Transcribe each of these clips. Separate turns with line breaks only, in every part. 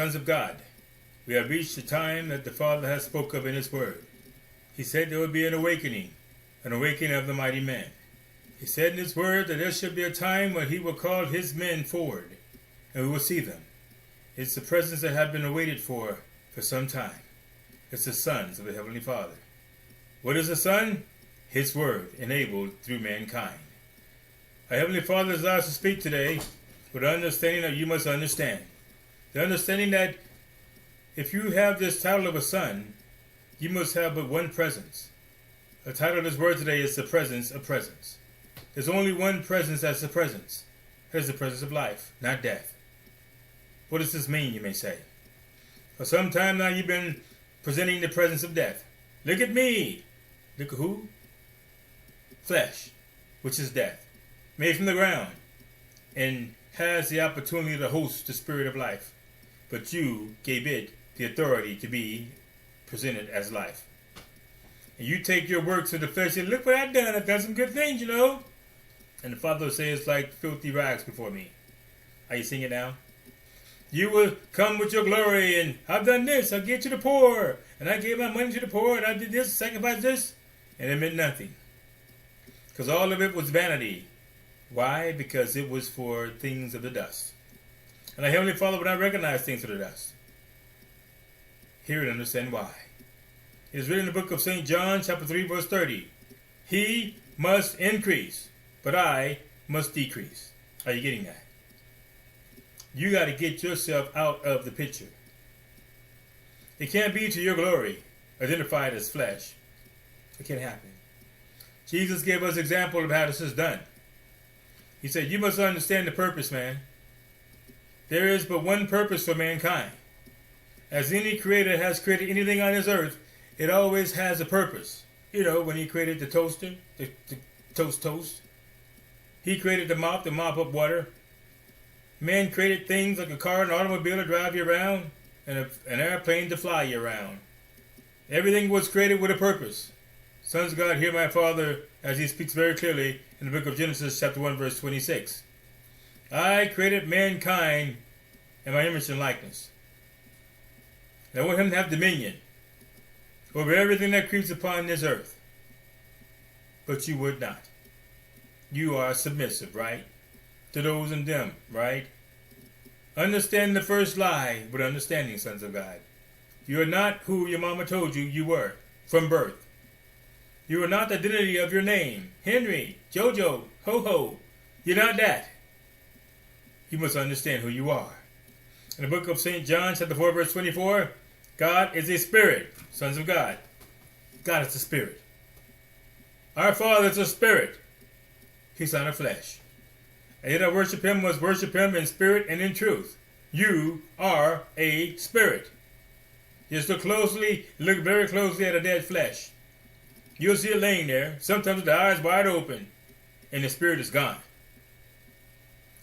sons of God, we have reached the time that the Father has spoke of in His Word. He said there would be an awakening of the mighty men. He said in His Word that there should be a time when He will call His men forward, and we will see them. It's the presence that have been awaited for some time. It's the sons of the Heavenly Father. What is the Son? His Word, enabled through mankind. Our Heavenly Father desires to speak today with the understanding that you must understand. The understanding that if you have this title of a son, you must have but one presence. The title of this word today is the presence of presence. There's only one presence that's the presence. That is the presence of life, not death. What does this mean, you may say? For some time now you've been presenting the presence of death. Look at me. Look at who? Flesh, which is death, made from the ground, and has the opportunity to host the spirit of life. But you gave it the authority to be presented as life. And you take your works of the flesh and look what I've done. I've done some good things, you know. And the Father will say it's like filthy rags before me. Are you singing now? You will come with your glory and I've done this. I'll get to the poor. And I gave my money to the poor and I did this, sacrificed this. And it meant nothing. Because all of it was vanity. Why? Because it was for things of the dust. And our Heavenly Father would not recognize things of the dust. Hear and understand why. It is written in the book of St. John, chapter 3, verse 30. He must increase, but I must decrease. Are you getting that? You got to get yourself out of the picture. It can't be to your glory, identified as flesh. It can't happen. Jesus gave us an example of how this is done. He said, you must understand the purpose, man. There is but one purpose for mankind. As any creator has created anything on this earth, it always has a purpose. You know, when he created the toaster, the toast. He created the mop up water. Man created things like a car, an automobile to drive you around, and an airplane to fly you around. Everything was created with a purpose. Sons of God, hear my Father as he speaks very clearly in the book of Genesis, chapter 1, verse 26. I created mankind in my image and likeness. And I want him to have dominion over everything that creeps upon this earth. But you would not. You are submissive, right? To those in them, right? Understand the first lie with understanding, sons of God. You are not who your mama told you you were from birth. You are not the identity of your name. Henry, Jojo, Ho-Ho. You're not that. You must understand who you are. In the book of St. John, chapter 4, verse 24, God is a spirit, sons of God. God is a spirit. Our Father is a spirit. He's not a flesh. And yet I worship him must worship him in spirit and in truth. You are a spirit. Just look very closely at a dead flesh. You'll see it laying there, sometimes with the eyes wide open, and the spirit is gone.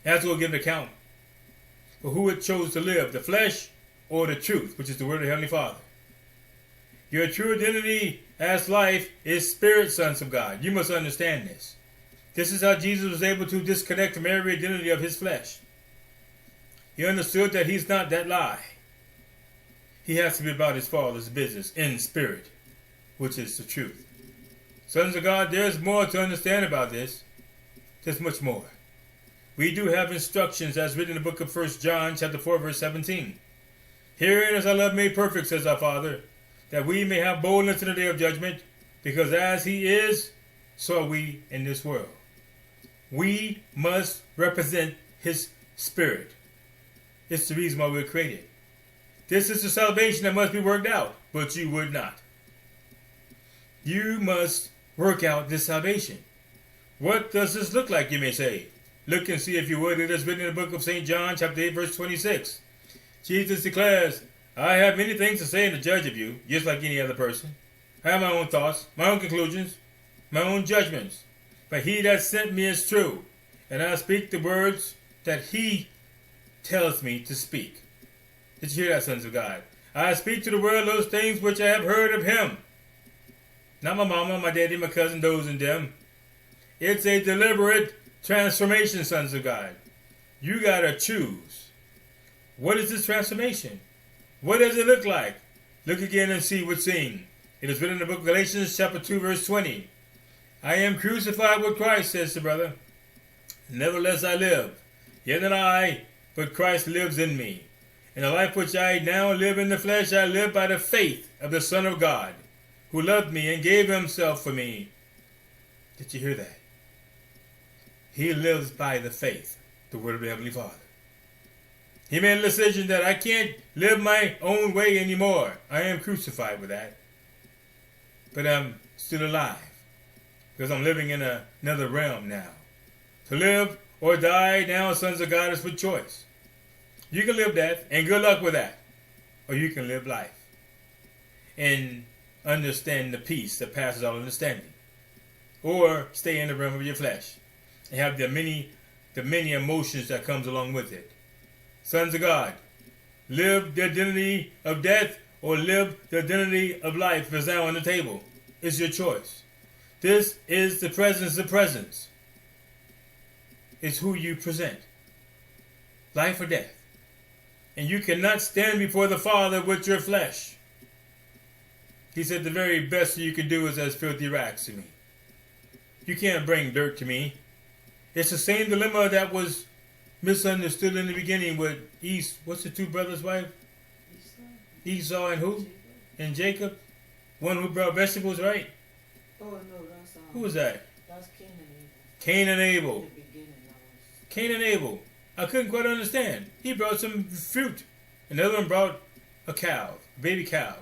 As we'll give an account for who it chose to live, the flesh or the truth, which is the word of the Heavenly Father. Your true identity as life is spirit, sons of God. You must understand this. This is how Jesus was able to disconnect from every identity of his flesh. He understood that he's not that lie. He has to be about his Father's business in spirit, which is the truth. Sons of God, there's more to understand about this. There's much more. We do have instructions as written in the book of 1 John chapter 4, verse 17. Herein is our love made perfect, says our Father, that we may have boldness in the day of judgment, because as he is, so are we in this world. We must represent his spirit. It's the reason why we were created. This is the salvation that must be worked out, but you would not. You must work out this salvation. What does this look like, you may say? Look and see if you would. It is written in the book of St. John, chapter 8, verse 26. Jesus declares, I have many things to say and to judge of you, just like any other person. I have my own thoughts, my own conclusions, my own judgments. But he that sent me is true, and I speak the words that he tells me to speak. Did you hear that, sons of God? I speak to the world those things which I have heard of him. Not my mama, my daddy, my cousin, those and them. It's a deliberate transformation, sons of God. You got to choose. What is this transformation? What does it look like? Look again and see what's seen. It is written in the book of Galatians chapter 2 verse 20. I am crucified with Christ, says the brother. Nevertheless I live, yet not I, but Christ lives in me. In the life which I now live in the flesh, I live by the faith of the Son of God, who loved me and gave himself for me. Did you hear that? He lives by the faith, the word of the Heavenly Father. He made a decision that I can't live my own way anymore. I am crucified with that. But I'm still alive, because I'm living in another realm now. To live or die now, sons of God, is for choice. You can live that, and good luck with that. Or you can live life and understand the peace that passes all understanding. Or stay in the realm of your flesh and have the many emotions that comes along with it. Sons of God, live the identity of death or live the identity of life is now on the table. It's your choice. This is the presence of presence. It's who you present. Life or death. And you cannot stand before the Father with your flesh. He said the very best you can do is as filthy rags to me. You can't bring dirt to me. It's the same dilemma that was misunderstood in the beginning with what's the two brothers' wife? Esau and who? Jacob. And Jacob. One who brought vegetables, right?
Oh no, that's
who was that?
That's Cain and Abel.
Cain and Abel.
In the beginning,
Cain and Abel. I couldn't quite understand. He brought some fruit, and the other one brought a cow, a baby cow.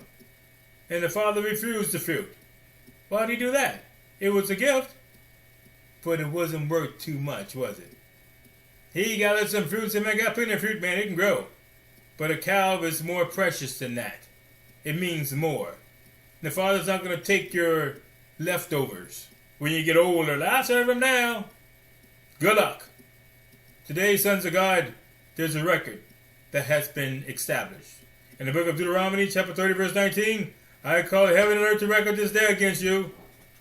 And the father refused the fruit. Why did he do that? It was a gift, but it wasn't worth too much, was it? He got us some fruits, and man, got plenty of fruit, man, it can grow. But a cow is more precious than that. It means more. The Father's not going to take your leftovers when you get older. I'll serve them now. Good luck. Today, sons of God, there's a record that has been established. In the book of Deuteronomy, chapter 30, verse 19, I call heaven and earth to record this day against you,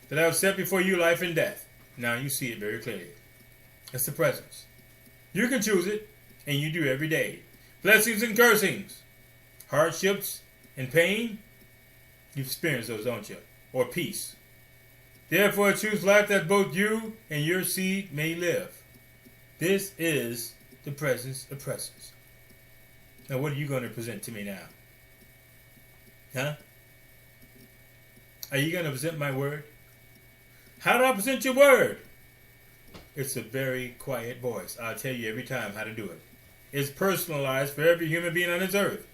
that I have set before you life and death. Now you see it very clearly. It's the presence. You can choose it, and you do every day. Blessings and cursings, hardships and pain, you experience those, don't you? Or peace. Therefore choose life that both you and your seed may live. This is the presence of presence. Now what are you going to present to me now? Huh? Are you going to present my word? How do I present your word? It's a very quiet voice. I'll tell you every time how to do it. It's personalized for every human being on this earth.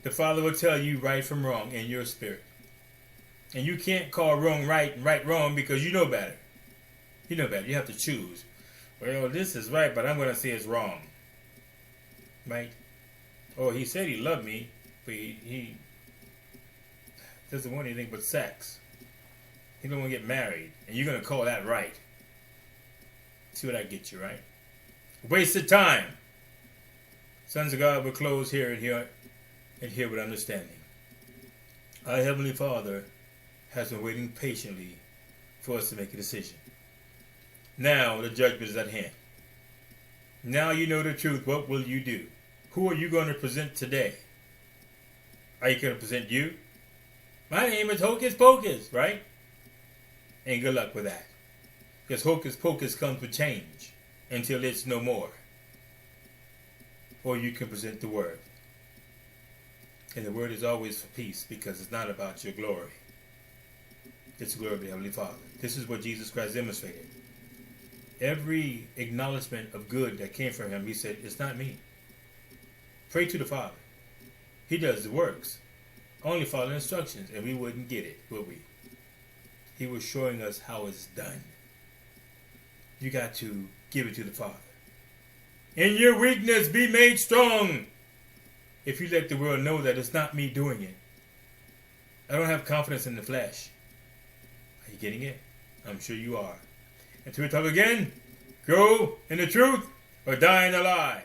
The Father will tell you right from wrong in your spirit. And you can't call wrong right and right wrong because you know better. You know better. You have to choose. Well, this is right, but I'm going to say it's wrong. Right? Or he said he loved me, but he doesn't want anything but sex. He don't want to get married. And you're going to call that right. See what I get you, right? Wasted time. Sons of God will close here and here with understanding. Our Heavenly Father has been waiting patiently for us to make a decision. Now the judgment is at hand. Now you know the truth. What will you do? Who are you going to present today? Are you going to present you? My name is Hocus Pocus, right? And good luck with that. Because Hocus Pocus comes with change until it's no more. Or you can present the Word. And the Word is always for peace because it's not about your glory. It's the glory of the Heavenly Father. This is what Jesus Christ demonstrated. Every acknowledgement of good that came from Him, He said, it's not me. Pray to the Father. He does the works. Only follow instructions. And we wouldn't get it, would we? He was showing us how it's done. You got to give it to the Father. In your weakness, be made strong. If you let the world know that it's not me doing it. I don't have confidence in the flesh. Are you getting it? I'm sure you are. Until we talk again, go in the truth or die in the lie.